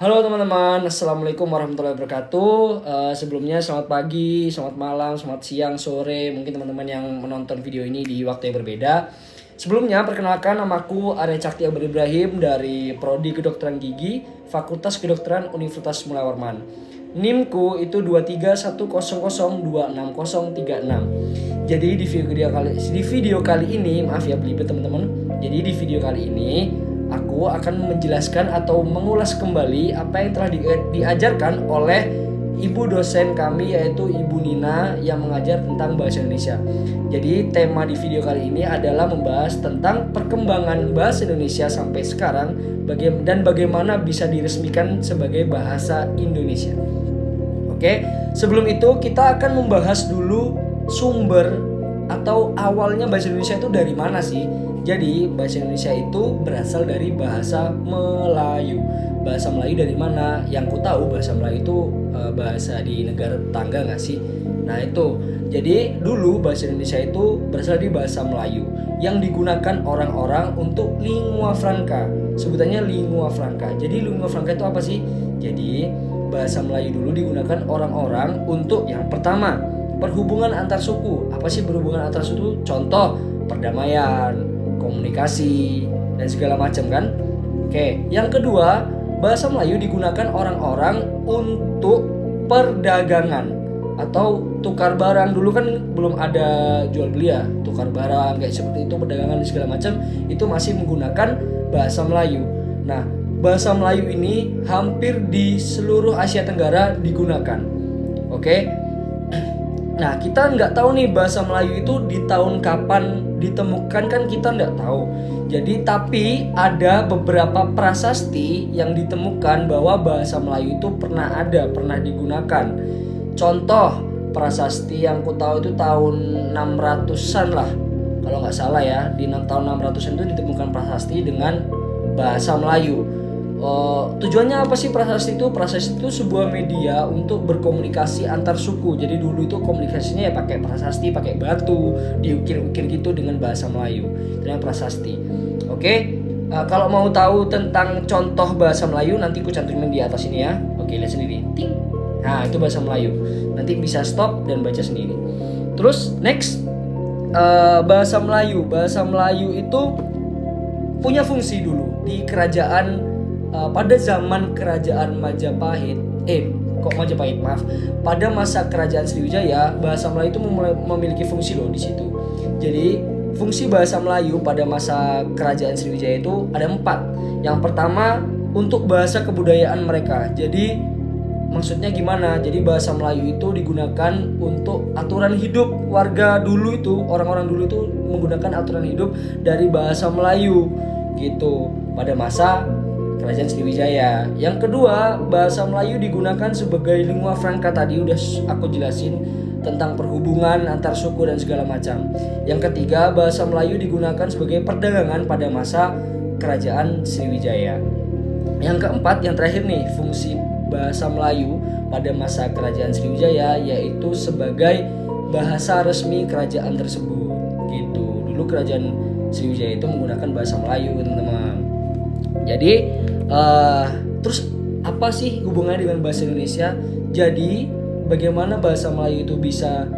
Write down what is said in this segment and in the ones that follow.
Halo teman-teman, Assalamualaikum warahmatullahi wabarakatuh. Sebelumnya selamat pagi, selamat malam, selamat siang, sore. Mungkin teman-teman yang menonton video ini di waktu yang berbeda. Sebelumnya perkenalkan, namaku Arya Cakti Abad Ibrahim dari Prodi Kedokteran Gigi, Fakultas Kedokteran Universitas Mulia Warman. NIM-ku itu 23100260036. Jadi di video kali ini, maaf ya belibet teman-teman. Jadi di video kali ini aku akan menjelaskan atau mengulas kembali apa yang telah diajarkan oleh ibu dosen kami, yaitu Ibu Nina, yang mengajar tentang bahasa Indonesia. Jadi tema di video kali ini adalah membahas tentang perkembangan bahasa Indonesia sampai sekarang dan bagaimana bisa diresmikan sebagai bahasa Indonesia. Oke, sebelum itu kita akan membahas dulu sumber atau awalnya bahasa Indonesia itu dari mana sih? Jadi bahasa Indonesia itu berasal dari bahasa Melayu. Bahasa Melayu dari mana? Yang ku tahu bahasa Melayu itu bahasa di negara tetangga nggak sih? Nah itu. Jadi dulu bahasa Indonesia itu berasal dari bahasa Melayu yang digunakan orang-orang untuk lingua franca. Sebutannya lingua franca. Jadi lingua franca itu apa sih? Jadi bahasa Melayu dulu digunakan orang-orang untuk yang pertama, perhubungan antar suku. Apa sih berhubungan antar suku? Contoh, perdamaian, komunikasi, dan segala macam kan. Oke, yang kedua, bahasa Melayu digunakan orang-orang untuk perdagangan atau tukar barang. Dulu kan belum ada jual beli ya, tukar barang kayak seperti itu, perdagangan dan segala macam, itu masih menggunakan bahasa Melayu. Nah, bahasa Melayu ini hampir di seluruh Asia Tenggara digunakan. Oke. Nah, kita nggak tahu nih bahasa Melayu itu di tahun kapan ditemukan, kan kita nggak tahu. Jadi tapi ada beberapa prasasti yang ditemukan bahwa bahasa Melayu itu pernah digunakan. Contoh prasasti yang ku tahu itu tahun 600-an lah, kalau nggak salah ya. Di tahun 600-an itu ditemukan prasasti dengan bahasa Melayu. Tujuannya apa sih prasasti itu? Prasasti itu sebuah media untuk berkomunikasi antar suku. Jadi dulu itu komunikasinya ya pakai prasasti, pakai batu, diukir-ukir gitu dengan bahasa Melayu. Itu namanya prasasti. Oke, kalau mau tahu tentang contoh bahasa Melayu nanti aku cantumin di atas ini ya. Oke, lihat sendiri. Ting. Nah, itu bahasa Melayu. Nanti bisa stop dan baca sendiri. Terus next, bahasa Melayu. Bahasa Melayu itu punya fungsi dulu di kerajaan. Pada zaman kerajaan Majapahit, maaf. Pada masa kerajaan Sriwijaya, bahasa Melayu itu memiliki fungsi loh di situ. Jadi fungsi bahasa Melayu pada masa kerajaan Sriwijaya itu ada 4. Yang pertama, untuk bahasa kebudayaan mereka. Jadi maksudnya gimana? Jadi bahasa Melayu itu digunakan untuk aturan hidup warga dulu itu. Orang-orang dulu itu menggunakan aturan hidup dari bahasa Melayu gitu pada masa Kerajaan Sriwijaya. Yang kedua, bahasa Melayu digunakan sebagai lingua franca, tadi udah aku jelasin tentang perhubungan antar suku dan segala macam. Yang ketiga, bahasa Melayu digunakan sebagai perdagangan pada masa Kerajaan Sriwijaya. Yang keempat, yang terakhir nih, fungsi bahasa Melayu pada masa Kerajaan Sriwijaya yaitu sebagai bahasa resmi kerajaan tersebut. Gitu. Dulu Kerajaan Sriwijaya itu menggunakan bahasa Melayu, teman-teman. Jadi terus apa sih hubungannya dengan bahasa Indonesia? Jadi bagaimana bahasa Melayu itu bisa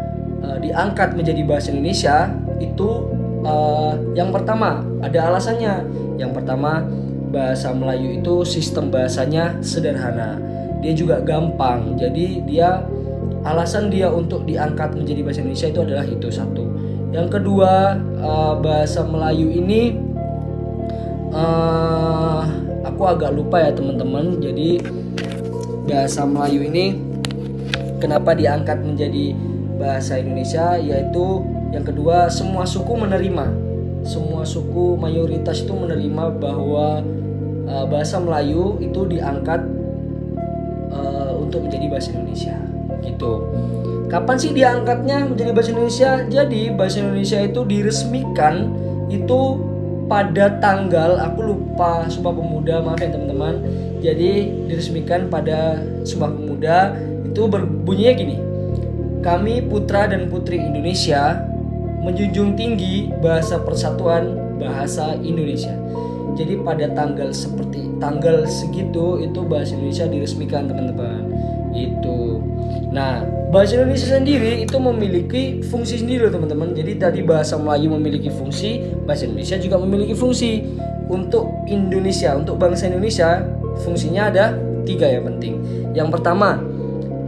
diangkat menjadi bahasa Indonesia? Itu yang pertama ada alasannya. Yang pertama, bahasa Melayu itu sistem bahasanya sederhana, dia juga gampang. Jadi alasan dia untuk diangkat menjadi bahasa Indonesia itu adalah itu satu. Yang kedua, bahasa Melayu ini aku agak lupa ya teman-teman. Jadi bahasa Melayu ini kenapa diangkat menjadi bahasa Indonesia, yaitu yang kedua, semua suku mayoritas itu menerima bahwa bahasa Melayu itu diangkat untuk menjadi bahasa Indonesia gitu. Kapan sih diangkatnya menjadi bahasa Indonesia? Jadi bahasa Indonesia itu diresmikan itu pada tanggal, aku lupa, Sumpah Pemuda, maaf ya teman-teman. Jadi diresmikan pada Sumpah Pemuda itu berbunyinya gini: kami putra dan putri Indonesia menjunjung tinggi bahasa persatuan bahasa Indonesia. Jadi pada tanggal segitu itu bahasa Indonesia diresmikan teman-teman. Itu. Nah, bahasa Indonesia sendiri itu memiliki fungsi sendiri teman-teman. Jadi tadi bahasa Melayu memiliki fungsi, bahasa Indonesia juga memiliki fungsi. Untuk Indonesia, untuk bangsa Indonesia, fungsinya ada 3 yang penting. Yang pertama,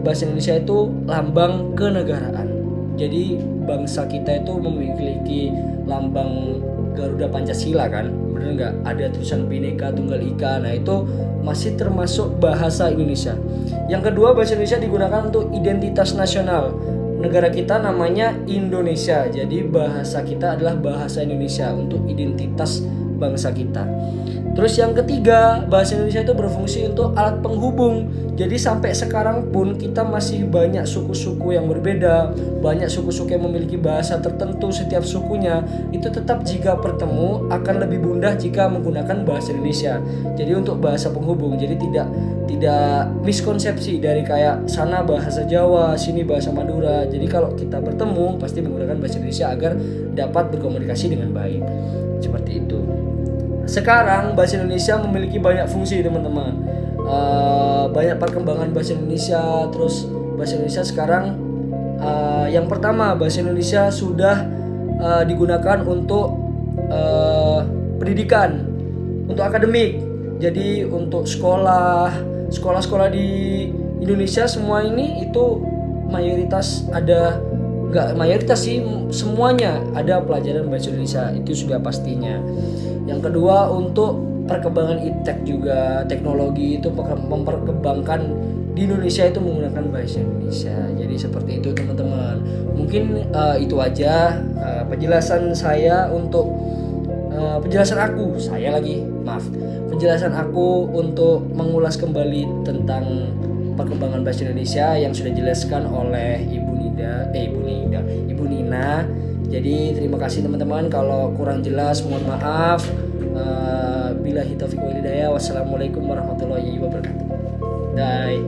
bahasa Indonesia itu lambang kenegaraan. Jadi bangsa kita itu memiliki lambang Garuda Pancasila kan, bener nggak? Ada tulisan Bhinneka Tunggal Ika. Nah itu masih termasuk bahasa Indonesia. Yang kedua, bahasa Indonesia digunakan untuk identitas nasional. Negara kita namanya Indonesia, jadi bahasa kita adalah bahasa Indonesia untuk identitas bangsa kita. Terus yang ketiga, bahasa Indonesia itu berfungsi untuk alat penghubung. Jadi sampai sekarang pun kita masih banyak suku-suku yang berbeda, banyak suku-suku yang memiliki bahasa tertentu. Setiap sukunya itu tetap jika bertemu akan lebih mudah jika menggunakan bahasa Indonesia. Jadi untuk bahasa penghubung, jadi tidak miskonsepsi dari kayak sana bahasa Jawa, sini bahasa Madura. Jadi kalau kita bertemu pasti menggunakan bahasa Indonesia agar dapat berkomunikasi dengan baik. Seperti itu. Sekarang bahasa Indonesia memiliki banyak fungsi teman-teman. Banyak perkembangan bahasa Indonesia. Terus bahasa Indonesia sekarang yang pertama, bahasa Indonesia sudah digunakan untuk pendidikan, untuk akademik. Jadi untuk sekolah-sekolah di Indonesia semua ini itu mayoritas ada, nggak mayoritas sih, semuanya ada pelajaran bahasa Indonesia, itu sudah pastinya. Yang kedua, untuk perkembangan iptek juga, teknologi itu memperkembangkan di Indonesia itu menggunakan bahasa Indonesia. Jadi seperti itu teman-teman. Mungkin itu aja penjelasan saya untuk penjelasan aku untuk mengulas kembali tentang perkembangan bahasa Indonesia yang sudah dijelaskan oleh Ibu Nina. Jadi terima kasih teman-teman, kalau kurang jelas mohon maaf. Billahi taufiq wal hidayah. Wassalamualaikum warahmatullahi wabarakatuh. Bye.